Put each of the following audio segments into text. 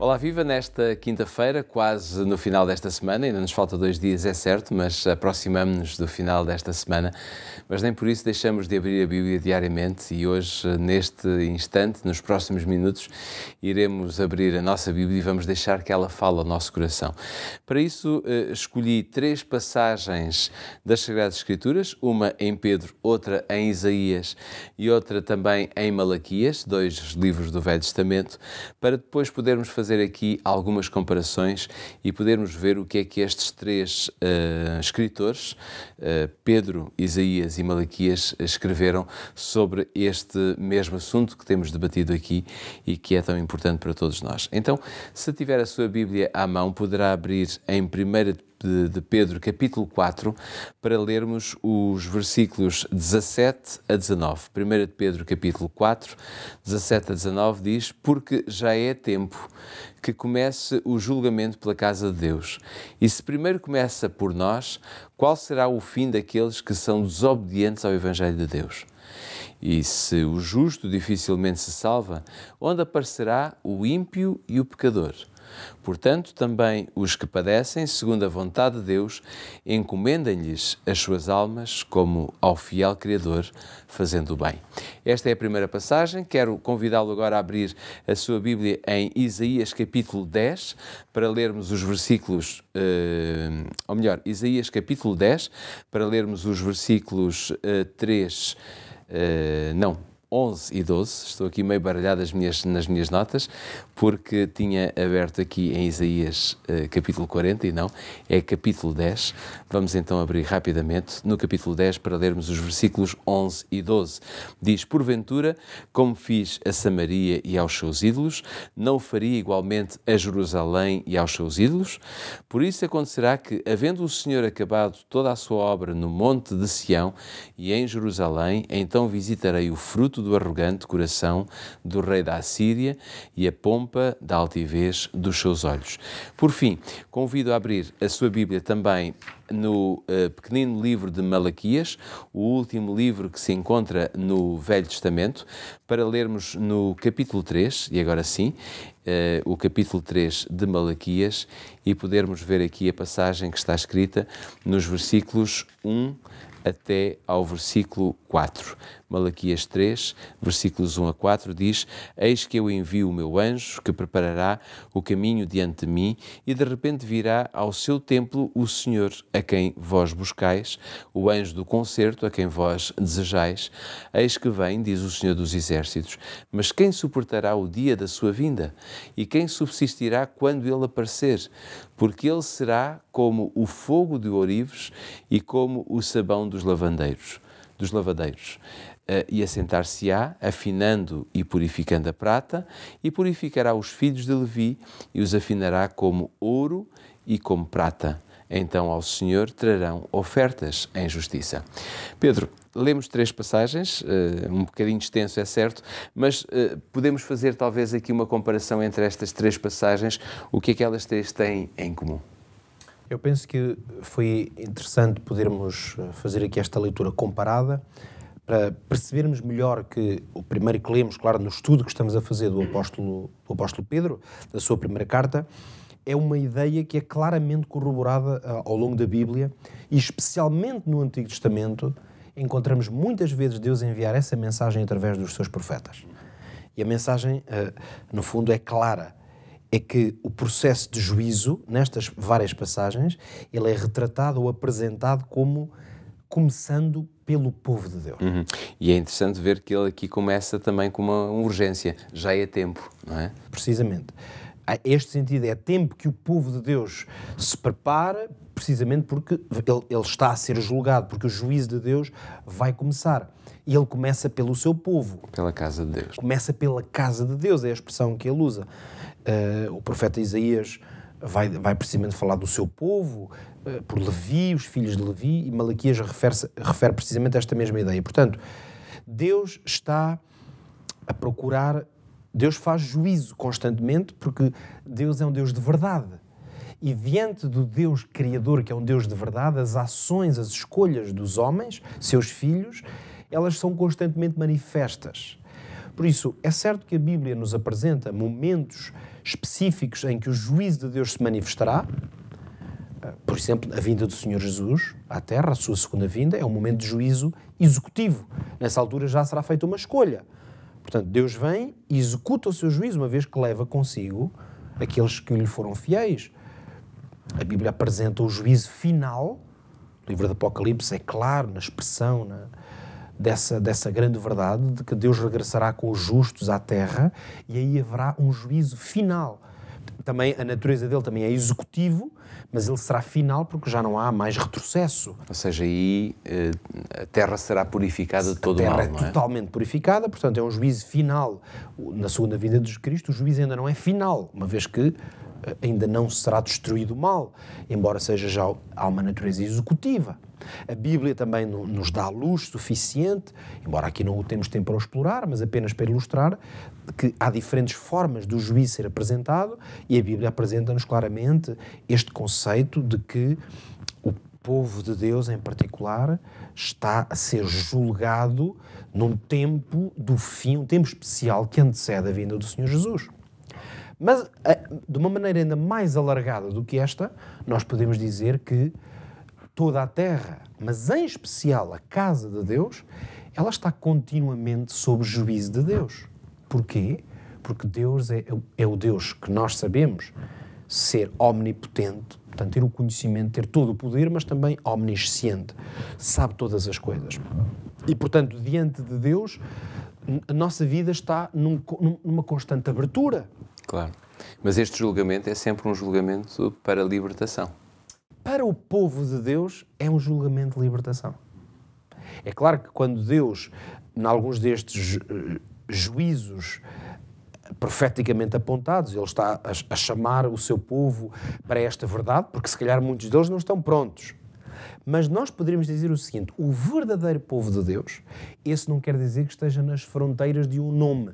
Olá, viva! Nesta quinta-feira, quase no final desta semana, ainda nos falta 2 dias, é certo, mas aproximamos-nos do final desta semana, mas nem por isso deixamos de abrir a Bíblia diariamente e hoje, neste instante, nos próximos minutos, iremos abrir a nossa Bíblia e vamos deixar que ela fale ao nosso coração. Para isso, escolhi 3 passagens das Sagradas Escrituras, uma em Pedro, outra em Isaías e outra também em Malaquias, 2 livros do Velho Testamento, para depois podermos fazer aqui algumas comparações e podermos ver o que é que estes 3 escritores, Pedro, Isaías e Malaquias, escreveram sobre este mesmo assunto que temos debatido aqui e que é tão importante para todos nós. Então, se tiver a sua Bíblia à mão, poderá abrir em 1 de Pedro, capítulo 4, para lermos os versículos 17 a 19. 1 de Pedro, capítulo 4, 17 a 19 diz: porque já é tempo que comece o julgamento pela casa de Deus. E se primeiro começa por nós, qual será o fim daqueles que são desobedientes ao Evangelho de Deus? E se o justo dificilmente se salva, onde aparecerá o ímpio e o pecador? Portanto, também os que padecem, segundo a vontade de Deus, encomendem-lhes as suas almas como ao fiel Criador, fazendo o bem. Esta é a primeira passagem. Quero convidá-lo agora a abrir a sua Bíblia em Isaías capítulo 10, para lermos os versículos, Isaías capítulo 10, para lermos os versículos 11 e 12, estou aqui meio baralhado nas minhas notas, porque tinha aberto aqui em Isaías capítulo 40 e não, é capítulo 10. Vamos então abrir rapidamente no capítulo 10 para lermos os versículos 11 e 12. Diz: porventura, como fiz a Samaria e aos seus ídolos, não faria igualmente a Jerusalém e aos seus ídolos? Por isso acontecerá que, havendo o Senhor acabado toda a sua obra no monte de Sião e em Jerusalém, então visitarei o fruto do arrogante coração do rei da Assíria e a pompa da altivez dos seus olhos. Por fim, convido a abrir a sua Bíblia também no pequenino livro de Malaquias, o último livro que se encontra no Velho Testamento, para lermos no capítulo 3, e agora sim, o capítulo 3 de Malaquias, e podermos ver aqui a passagem que está escrita nos versículos 1 até ao versículo 4. Malaquias 3, versículos 1 a 4, diz: eis que eu envio o meu anjo, que preparará o caminho diante de mim, e de repente virá ao seu templo o Senhor, a quem vós buscais, o anjo do concerto, a quem vós desejais. Eis que vem, diz o Senhor dos Exércitos, mas quem suportará o dia da sua vinda? E quem subsistirá quando ele aparecer? Porque ele será como o fogo de ourives e como o sabão dos lavadeiros. E assentar-se-á, afinando e purificando a prata, e purificará os filhos de Levi, e os afinará como ouro e como prata. Então ao Senhor trarão ofertas em justiça. Pedro, lemos 3 passagens, um bocadinho extenso, é certo, mas podemos fazer talvez aqui uma comparação entre estas 3 passagens, o que é que elas 3 têm em comum? Eu penso que foi interessante podermos fazer aqui esta leitura comparada para percebermos melhor que o primeiro que lemos, claro, no estudo que estamos a fazer do apóstolo Pedro, da sua primeira carta, é uma ideia que é claramente corroborada ao longo da Bíblia e especialmente no Antigo Testamento encontramos muitas vezes Deus enviar essa mensagem através dos seus profetas. E a mensagem, no fundo, é clara. É que o processo de juízo, nestas várias passagens, ele é retratado ou apresentado como começando pelo povo de Deus. E é interessante ver que ele aqui começa também com uma urgência. Já é tempo, não é? Precisamente. Este sentido é tempo que o povo de Deus se prepara, precisamente porque ele está a ser julgado, porque o juízo de Deus vai começar. E ele começa pelo seu povo. Pela casa de Deus. Começa pela casa de Deus, é a expressão que ele usa. O profeta Isaías vai precisamente falar do seu povo, por Levi, os filhos de Levi, e Malaquias refere precisamente a esta mesma ideia. Portanto, Deus está a procurar, Deus faz juízo constantemente, porque Deus é um Deus de verdade. E diante do Deus Criador, que é um Deus de verdade, as ações, as escolhas dos homens, seus filhos, elas são constantemente manifestas. Por isso, é certo que a Bíblia nos apresenta momentos específicos em que o juízo de Deus se manifestará. Por exemplo, a vinda do Senhor Jesus à Terra, a sua segunda vinda, é um momento de juízo executivo. Nessa altura já será feita uma escolha. Portanto, Deus vem e executa o seu juízo, uma vez que leva consigo aqueles que lhe foram fiéis. A Bíblia apresenta o juízo final. O livro do Apocalipse é claro na expressão dessa grande verdade de que Deus regressará com os justos à Terra e aí haverá um juízo final. Também a natureza dele também é executivo, mas ele será final porque já não há mais retrocesso. Ou seja, aí a Terra será purificada de todo o mal, não é? A Terra é totalmente purificada, portanto é um juízo final. Na segunda vinda de Jesus Cristo, o juízo ainda não é final, uma vez que ainda não será destruído o mal, embora seja já há uma natureza executiva. A Bíblia também nos dá luz suficiente, embora aqui não o temos tempo para o explorar, mas apenas para ilustrar que há diferentes formas do juízo ser apresentado e a Bíblia apresenta-nos claramente este conceito de que o povo de Deus, em particular, está a ser julgado num tempo do fim, um tempo especial que antecede a vinda do Senhor Jesus. Mas, de uma maneira ainda mais alargada do que esta, nós podemos dizer que toda a terra, mas em especial a casa de Deus, ela está continuamente sob juízo de Deus. Porquê? Porque Deus é o Deus que nós sabemos ser omnipotente, portanto, ter o conhecimento, ter todo o poder, mas também omnisciente, sabe todas as coisas. E, portanto, diante de Deus, a nossa vida está numa constante abertura. Claro. Mas este julgamento é sempre um julgamento para libertação. Para o povo de Deus, é um julgamento de libertação. É claro que quando Deus, em alguns destes juízos profeticamente apontados, Ele está a chamar o seu povo para esta verdade, porque se calhar muitos deles não estão prontos. Mas nós poderíamos dizer o seguinte: o verdadeiro povo de Deus, esse não quer dizer que esteja nas fronteiras de um nome.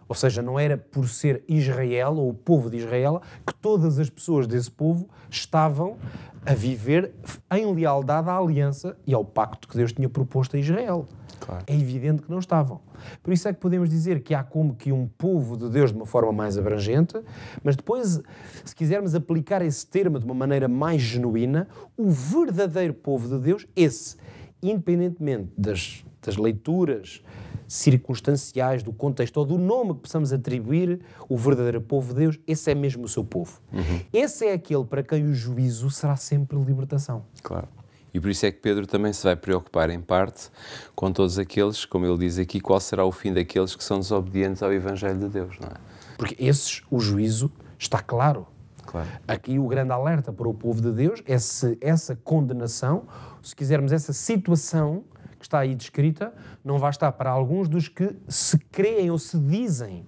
Ou seja, não era por ser Israel, ou o povo de Israel, que todas as pessoas desse povo estavam a viver em lealdade à aliança e ao pacto que Deus tinha proposto a Israel. Claro. É evidente que não estavam. Por isso é que podemos dizer que há como que um povo de Deus de uma forma mais abrangente, mas depois, se quisermos aplicar esse termo de uma maneira mais genuína, o verdadeiro povo de Deus, esse, independentemente das leituras circunstanciais, do contexto ou do nome que possamos atribuir, o verdadeiro povo de Deus, esse é mesmo o seu povo. Uhum. Esse é aquele para quem o juízo será sempre libertação. Claro. E por isso é que Pedro também se vai preocupar em parte com todos aqueles, como ele diz aqui, qual será o fim daqueles que são desobedientes ao Evangelho de Deus, não é? Porque esses, o juízo está claro. Claro. Aqui o grande alerta para o povo de Deus é se essa condenação, se quisermos essa situação que está aí descrita, não vai estar para alguns dos que se creem ou se dizem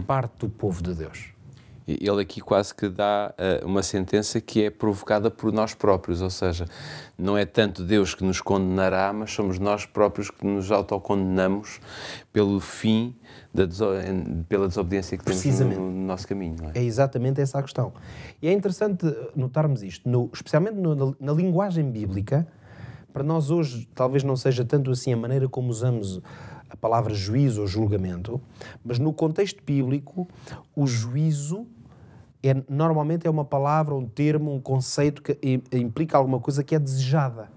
parte do povo de Deus. Ele aqui quase que dá uma sentença que é provocada por nós próprios, ou seja, não é tanto Deus que nos condenará, mas somos nós próprios que nos autocondenamos pelo fim, pela desobediência que temos no nosso caminho. Não é? É exatamente essa a questão. E é interessante notarmos isto, especialmente na linguagem bíblica. Para nós hoje, talvez não seja tanto assim a maneira como usamos a palavra juízo ou julgamento, mas no contexto bíblico, o juízo normalmente é uma palavra, um termo, um conceito que implica alguma coisa que é desejada.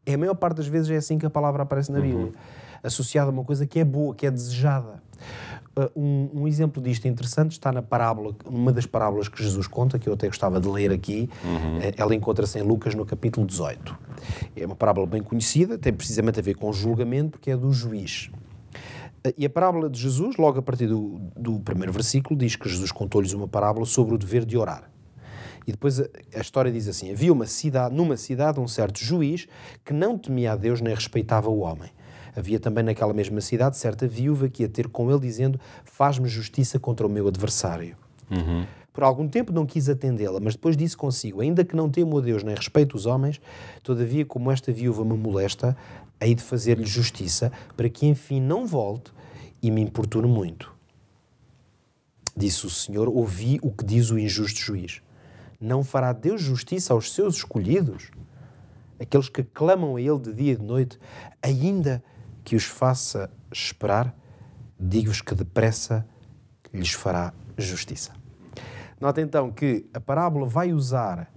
A maior parte das vezes é assim que a palavra aparece na Bíblia, associada a uma coisa que é boa, que é desejada. Um exemplo disto interessante está na parábola, uma das parábolas que Jesus conta, que eu até gostava de ler aqui. Ela encontra-se em Lucas no capítulo 18. É uma parábola bem conhecida, tem precisamente a ver com o julgamento, porque é do juiz. E a parábola de Jesus, logo a partir do primeiro versículo, diz que Jesus contou-lhes uma parábola sobre o dever de orar. E depois a história diz assim: havia numa cidade um certo juiz que não temia a Deus nem respeitava o homem. Havia também naquela mesma cidade certa viúva que ia ter com ele dizendo: faz-me justiça contra o meu adversário. Por algum tempo não quis atendê-la, mas depois disse consigo: ainda que não temo a Deus nem respeito os homens, todavia como esta viúva me molesta, hei de fazer-lhe justiça, para que enfim não volte e me importune muito. Disse o Senhor: ouvi o que diz o injusto juiz. Não fará Deus justiça aos seus escolhidos, aqueles que clamam a Ele de dia e de noite, ainda que os faça esperar? digo-vos que depressa lhes fará justiça. Nota então que a parábola vai usar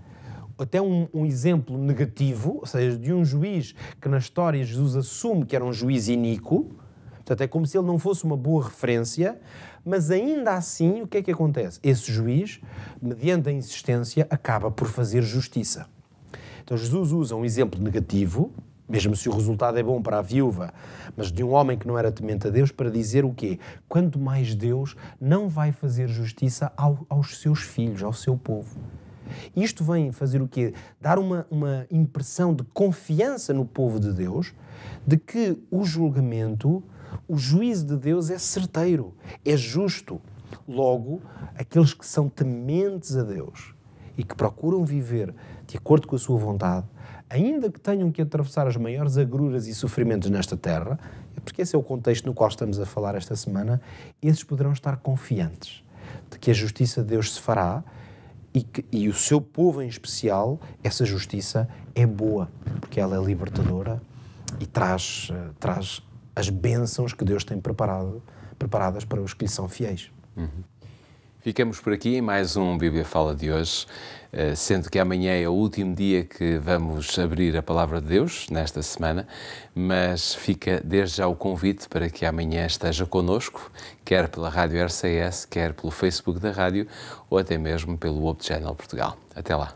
até um exemplo negativo, ou seja, de um juiz que na história Jesus assume que era um juiz iníquo, portanto é como se ele não fosse uma boa referência, mas ainda assim o que é que acontece? Esse juiz, mediante a insistência, acaba por fazer justiça. Então Jesus usa um exemplo negativo, mesmo se o resultado é bom para a viúva, mas de um homem que não era temente a Deus, para dizer o quê? Quanto mais Deus não vai fazer justiça aos seus filhos, ao seu povo. Isto vem fazer o quê? Dar uma impressão de confiança no povo de Deus, de que o julgamento, o juízo de Deus é certeiro, é justo. Logo, aqueles que são tementes a Deus e que procuram viver de acordo com a sua vontade, ainda que tenham que atravessar as maiores agruras e sofrimentos nesta terra, porque esse é o contexto no qual estamos a falar esta semana, esses poderão estar confiantes de que a justiça de Deus se fará e o seu povo em especial, essa justiça é boa, porque ela é libertadora e traz as bênçãos que Deus tem preparadas para os que lhe são fiéis. Ficamos por aqui em mais um Bíblia Fala de hoje, sendo que amanhã é o último dia que vamos abrir a Palavra de Deus, nesta semana, mas fica desde já o convite para que amanhã esteja connosco, quer pela Rádio RCS, quer pelo Facebook da Rádio, ou até mesmo pelo Hope Channel Portugal. Até lá.